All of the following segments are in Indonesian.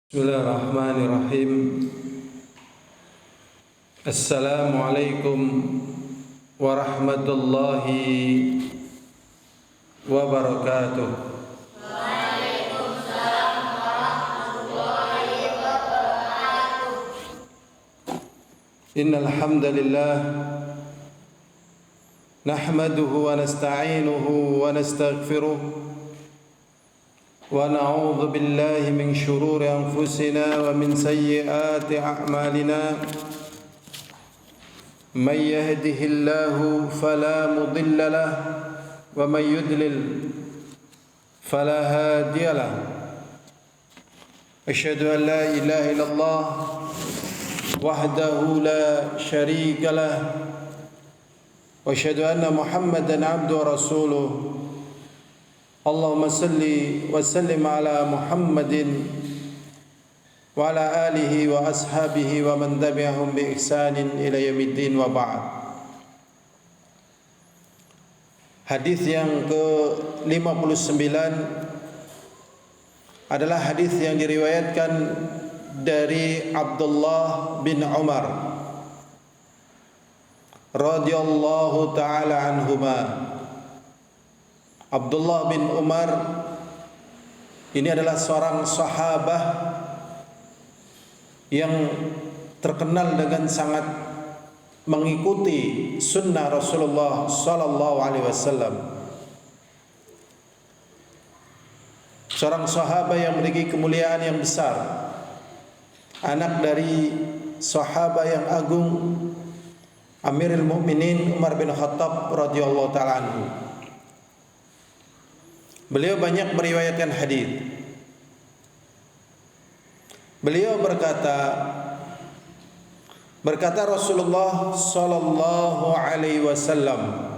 Bismillahirrahmanirrahim. Assalamualaikum warahmatullahi wabarakatuh. Waalaikumsalam warahmatullahi wabarakatuh. Innal hamdalillah nahmaduhu wa nasta'inuhu wa nastaghfiruh wa na'udzu billahi min shururi anfusina wa min sayyiati a'malina. Man yahdihillahu fala mudilla lahu wa man yudlil fala hadiya lahu. Asyhadu an la ilaha illallah wahdahu la syarika lahu wa asyhadu anna Muhammadan abduhu wa rasuluh. Allahumma salli wa sallim ala Muhammadin wa ala alihi wa ashabihi wa man tabi'ahum bi ihsanin ila yaumiddin wa ba'd. Hadis yang ke-59 adalah hadis yang diriwayatkan dari Abdullah bin Umar radhiyallahu taala anhuma. Abdullah bin Umar ini adalah seorang sahabat yang terkenal dengan sangat mengikuti sunnah Rasulullah sallallahu alaihi wasallam. Seorang sahabat yang memiliki kemuliaan yang besar, anak dari sahabat yang agung Amirul Mukminin Umar bin Khattab radhiyallahu taala anhu. Beliau banyak meriwayatkan hadis. Beliau berkata Rasulullah sallallahu alaihi wasallam,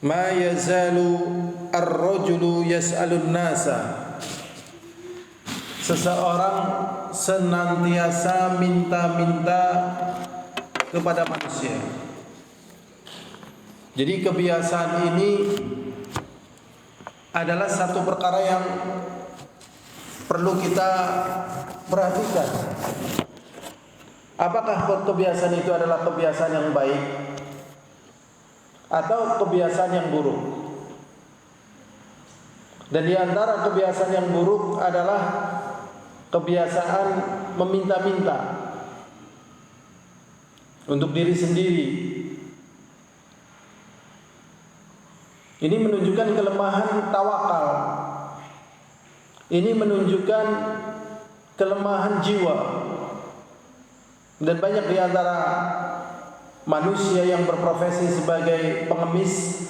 "Ma yazalu ar-rajulu yas'alun nasa." Seseorang senantiasa minta-minta kepada manusia. Jadi kebiasaan ini adalah satu perkara yang perlu kita perhatikan. Apakah kebiasaan itu adalah kebiasaan yang baik atau kebiasaan yang buruk? Dan di antara kebiasaan yang buruk adalah kebiasaan meminta-minta untuk diri sendiri. Ini menunjukkan kelemahan tawakal. Ini menunjukkan kelemahan jiwa. Dan banyak di antara manusia yang berprofesi sebagai pengemis,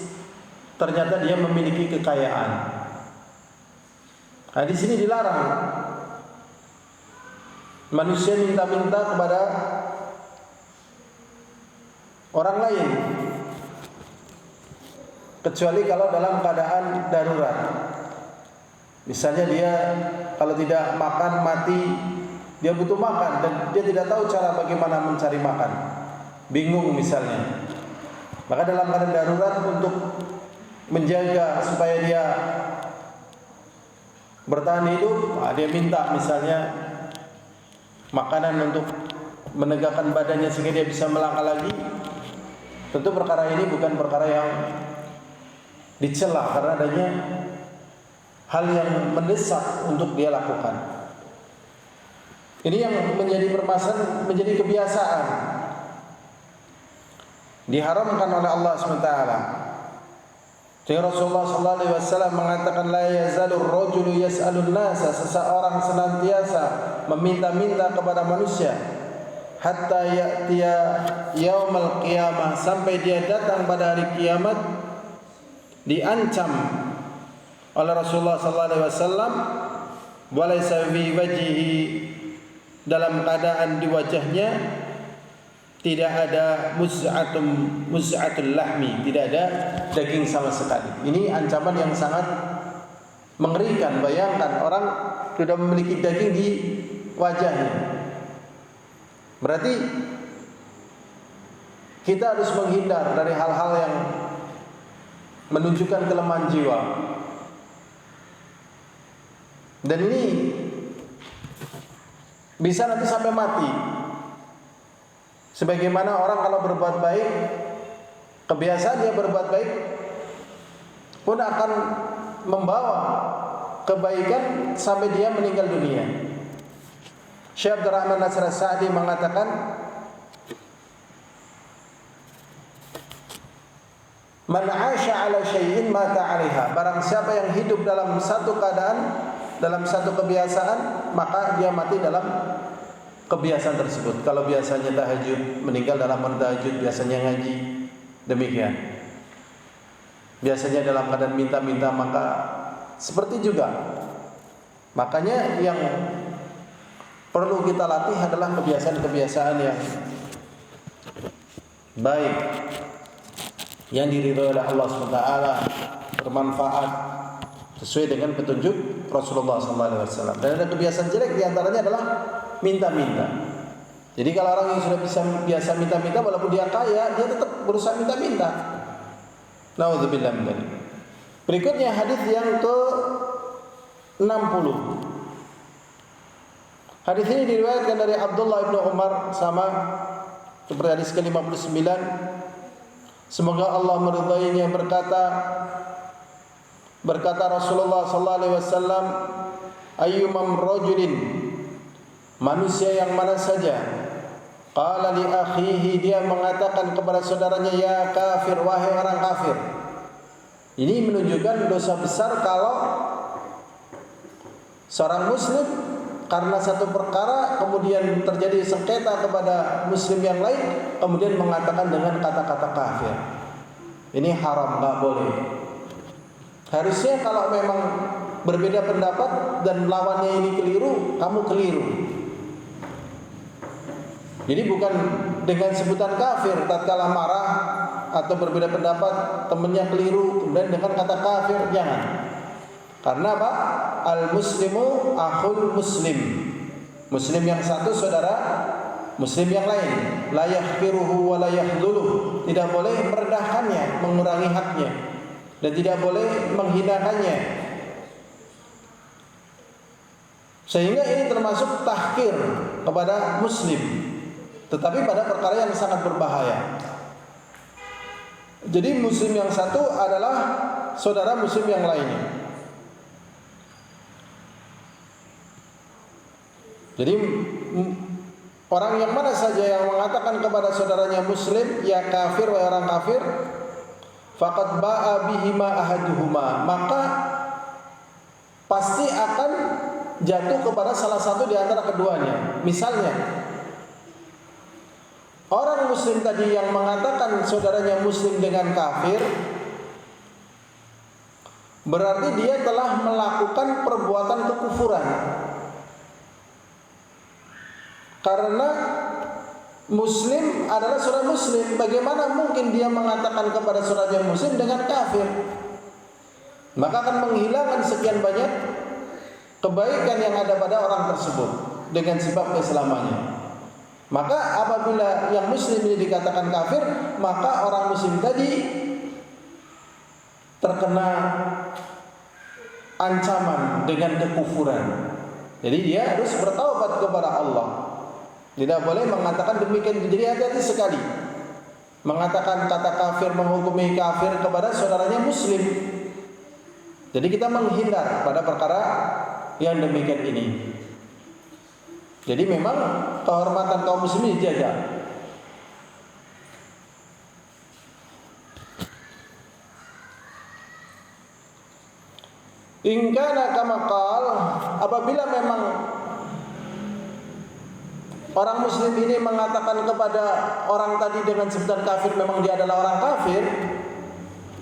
ternyata dia memiliki kekayaan. Nah, di sini dilarang manusia minta-minta kepada orang lain, kecuali kalau dalam keadaan darurat. Misalnya dia kalau tidak makan mati, dia butuh makan dan dia tidak tahu cara bagaimana mencari makan, bingung misalnya. Maka dalam keadaan darurat untuk menjaga supaya dia bertahan hidup, dia minta misalnya makanan untuk menegakkan badannya sehingga dia bisa melangkah lagi. Tentu perkara ini bukan perkara yang dicela karena adanya hal yang mendesak untuk dia lakukan. Ini yang menjadi permasalahan, menjadi kebiasaan. Diharamkan oleh Allah SWT. Jadi Rasulullah SAW mengatakan, la yazalur rajulu yas'alun nasa, seseorang senantiasa meminta-minta kepada manusia hatta ya'tiya yaumal qiyamah, sampai dia datang pada hari kiamat. Diancam oleh Rasulullah SAW, walaysa fi wajhihi, dalam keadaan di wajahnya tidak ada muz'atul lahmi, tidak ada daging sama sekali. Ini ancaman yang sangat mengerikan. Bayangkan orang sudah memiliki daging di wajahnya. Berarti kita harus menghindar dari hal-hal yang menunjukkan kelemahan jiwa. Dan ini bisa nanti sampai mati. Sebagaimana orang kalau berbuat baik, kebiasaan dia berbuat baik pun akan membawa kebaikan sampai dia meninggal dunia. Syekh Abdul Rahman Nasir As-Sa'di mengatakan, man 'asha 'ala syai'in mata 'alaiha. Barang siapa yang hidup dalam satu keadaan, dalam satu kebiasaan, maka dia mati dalam kebiasaan tersebut. Kalau biasanya tahajud, meninggal dalam tahajud, biasanya ngaji, demikian. Biasanya dalam keadaan minta-minta, maka seperti juga. Makanya yang perlu kita latih adalah kebiasaan-kebiasaan yang baik, yang diridhoi oleh Allah SWT, bermanfaat sesuai dengan petunjuk Rasulullah SAW. Dan ada kebiasaan jelek, diantaranya adalah minta-minta. Jadi kalau orang yang sudah biasa minta-minta, walaupun dia kaya, dia tetap berusaha minta-minta. Nauzubillah min dzalik. Berikutnya hadis yang ke-60. Hadis ini diriwayatkan dari Abdullah bin Umar, sama seperti hadis ke-59. Semoga Allah meridainya, berkata Rasulullah sallallahu alaihi wasallam, ayyumam rajulin, manusia yang mana saja, qala li akhihi, dia mengatakan kepada saudaranya, ya kafir, wahai orang kafir. Ini menunjukkan dosa besar kalau seorang muslim karena satu perkara kemudian terjadi sengketa kepada muslim yang lain, kemudian mengatakan dengan kata-kata kafir. Ini haram, enggak boleh. Harusnya kalau memang berbeda pendapat dan lawannya ini keliru, kamu keliru. Jadi bukan dengan sebutan kafir tatkala marah atau berbeda pendapat, temannya keliru, kemudian dengan kata kafir, jangan. Karena apa? Al-muslimu akhul muslim. Muslim yang satu saudara muslim yang lain. La yahqiruhu wa la yahdhuluh. Tidak boleh merendahkannya, mengurangi haknya, dan tidak boleh menghinakannya. Sehingga ini termasuk tahqir kepada muslim, tetapi pada perkara yang sangat berbahaya. Jadi muslim yang satu adalah saudara muslim yang lainnya. Jadi orang yang mana saja yang mengatakan kepada saudaranya muslim, ya kafir, wahai orang kafir, faqad ba'a bihima ahaduhuma, maka pasti akan jatuh kepada salah satu di antara keduanya. Misalnya, orang muslim tadi yang mengatakan saudaranya muslim dengan kafir, berarti dia telah melakukan perbuatan kekufuran. Karena muslim adalah saudara muslim, bagaimana mungkin dia mengatakan kepada saudaranya muslim dengan kafir? Maka akan menghilangkan sekian banyak kebaikan yang ada pada orang tersebut dengan sebab keselamanya. Maka apabila yang muslim ini dikatakan kafir, maka orang muslim tadi terkena ancaman dengan kekufuran. Jadi dia harus bertaubat kepada Allah. Tidak boleh mengatakan demikian. Jadi hati-hati sekali mengatakan kata kafir, menghukumi kafir kepada saudaranya muslim. Jadi kita menghindar pada perkara yang demikian ini. Jadi memang kehormatan kaum muslimin dijaga. In kana kama qal, apabila memang orang muslim ini mengatakan kepada orang tadi dengan sebutan kafir, memang dia adalah orang kafir,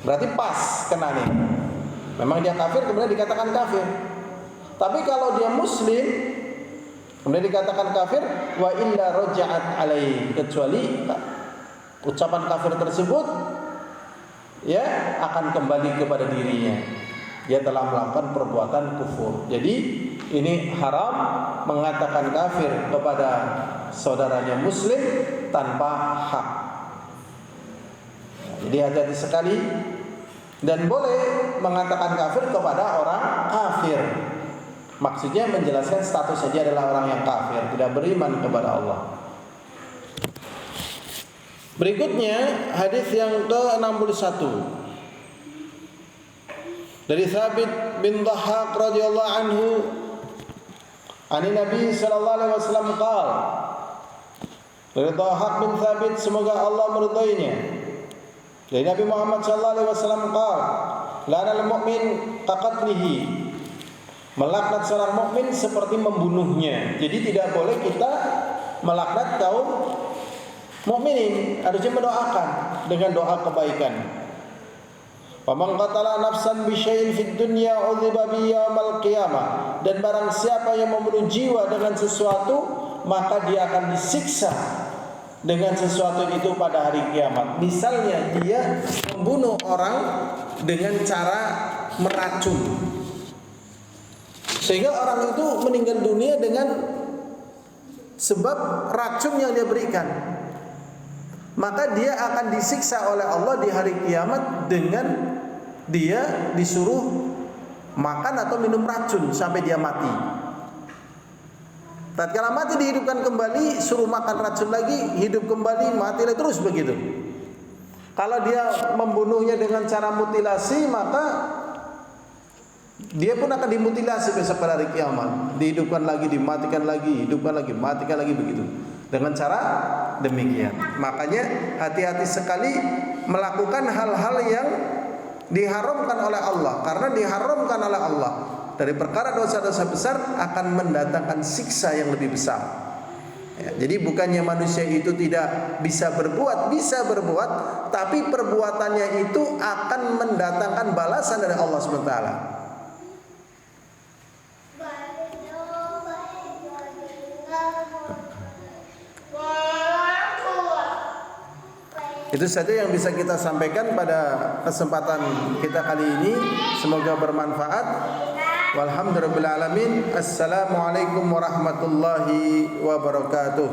berarti pas kena nih. Memang dia kafir, kemudian dikatakan kafir. Tapi kalau dia muslim, kemudian dikatakan kafir, wa illa raja'at alaihi, kecuali ucapan kafir tersebut ya akan kembali kepada dirinya. Dia telah melakukan perbuatan kufur. Jadi ini haram mengatakan kafir kepada saudaranya muslim tanpa hak. Jadi hati-hati sekali, dan boleh mengatakan kafir kepada orang kafir. Maksudnya menjelaskan status saja adalah orang yang kafir, tidak beriman kepada Allah. Berikutnya hadis yang ke-61 dari Thabit bin Dhahhak radhiyallahu anhu, ani Nabi sallallahu alaihi wasallam qala, dari Dhahhak bin Thabit semoga Allah meridainya, dari Nabi Muhammad sallallahu alaihi wasallam qala, lanal mu'min kaqatlihi, melaknat seorang mukmin seperti membunuhnya. Jadi tidak boleh kita melaknat kaum mukminin, harusnya mendoakan dengan doa kebaikan. Faman qatala nafsan bi syai'in fid dunya udhiba bi yaumil qiyamah, dan barang siapa yang membunuh jiwa dengan sesuatu, maka dia akan disiksa dengan sesuatu itu pada hari kiamat. Misalnya dia membunuh orang dengan cara meracun, sehingga orang itu meninggal dunia dengan sebab racun yang dia berikan, maka dia akan disiksa oleh Allah di hari kiamat dengan dia disuruh makan atau minum racun sampai dia mati. Tatkala mati dihidupkan kembali, suruh makan racun lagi, hidup kembali, mati lagi, terus begitu. Kalau dia membunuhnya dengan cara mutilasi, maka dia pun akan dimutilasi besok pada hari kiamat. Dihidupkan lagi, dimatikan lagi, hidupkan lagi, matikan lagi, begitu. Dengan cara demikian. Makanya hati-hati sekali melakukan hal-hal yang diharamkan oleh Allah. Karena diharamkan oleh Allah dari perkara dosa-dosa besar akan mendatangkan siksa yang lebih besar. Ya, jadi bukannya manusia itu tidak bisa berbuat, tapi perbuatannya itu akan mendatangkan balasan dari Allah SWT. Itu saja yang bisa kita sampaikan pada kesempatan kita kali ini. Semoga bermanfaat. Walhamdulillahirabbil alamin. Assalamualaikum warahmatullahi wabarakatuh.